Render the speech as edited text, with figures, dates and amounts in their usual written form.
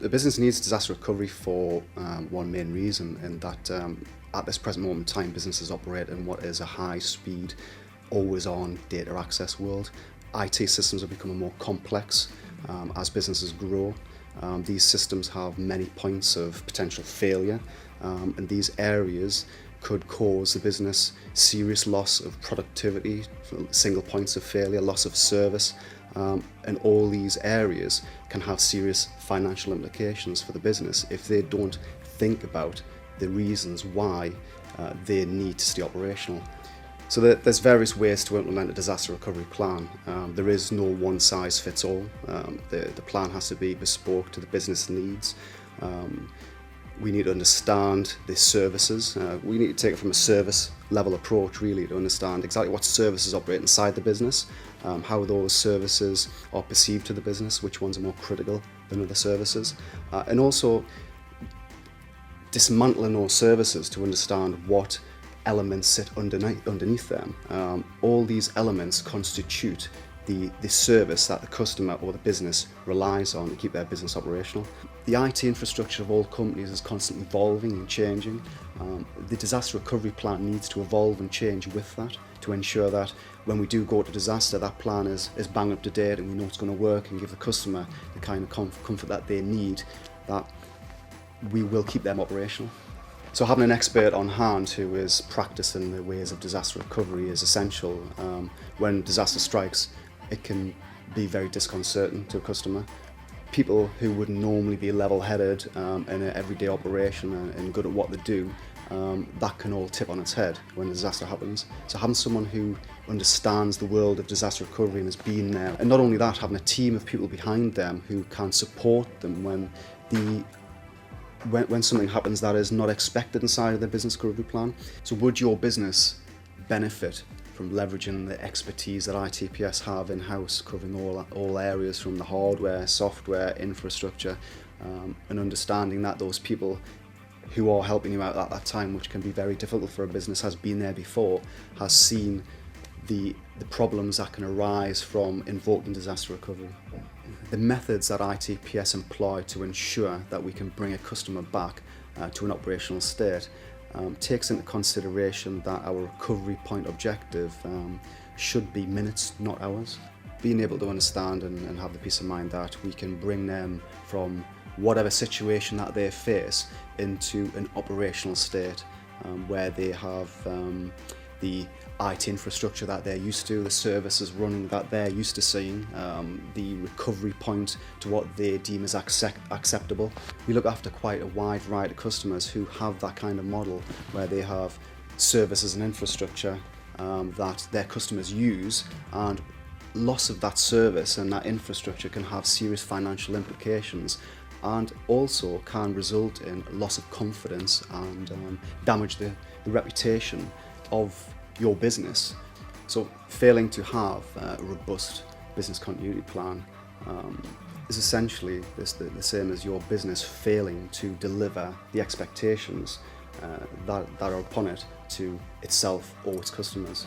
The business needs disaster recovery for one main reason, and that at this present moment in time, businesses operate in what is a high-speed, always-on data access world. IT systems are becoming more complex as businesses grow. These systems have many points of potential failure, and these areas could cause the business serious loss of productivity, single points of failure, loss of service, and all these areas can have serious financial implications for the business if they don't think about the reasons why they need to stay operational. So there's various ways to implement a disaster recovery plan. There is no one size fits all. The plan has to be bespoke to the business needs. We need to understand the services. We need to take it from a service level approach really to understand exactly what services operate inside the business, how those services are perceived to the business, which ones are more critical than other services, and also dismantling those services to understand what elements sit underneath them. All these elements constitute the service that the customer or the business relies on to keep their business operational. The IT infrastructure of all companies is constantly evolving and changing. The disaster recovery plan needs to evolve and change with that to ensure that when we do go to disaster, that plan is bang up to date and we know it's going to work and give the customer the kind of comfort that they need, that we will keep them operational. So having an expert on hand who is practicing the ways of disaster recovery is essential. When disaster strikes, it can be very disconcerting to a customer. People who would normally be level-headed in an everyday operation and good at what they do, that can all tip on its head when a disaster happens. So having someone who understands the world of disaster recovery and has been there, and not only that, having a team of people behind them who can support them when something happens that is not expected inside of their business recovery plan. So would your business benefit from leveraging the expertise that ITPS have in-house, covering all areas from the hardware, software, infrastructure, and understanding that those people who are helping you out at that time, which can be very difficult for a business, has been there before, has seen the problems that can arise from invoking disaster recovery. The methods that ITPS employ to ensure that we can bring a customer back to an operational state takes into consideration that our recovery point objective should be minutes, not hours. Being able to understand and have the peace of mind that we can bring them from whatever situation that they face into an operational state where they have the IT infrastructure that they're used to, the services running that they're used to seeing, the recovery point to what they deem as acceptable. We look after quite a wide variety of customers who have that kind of model where they have services and infrastructure that their customers use, and loss of that service and that infrastructure can have serious financial implications and also can result in loss of confidence and damage the reputation of your business. So failing to have a robust business continuity plan is essentially the same as your business failing to deliver the expectations that are upon it to itself or its customers.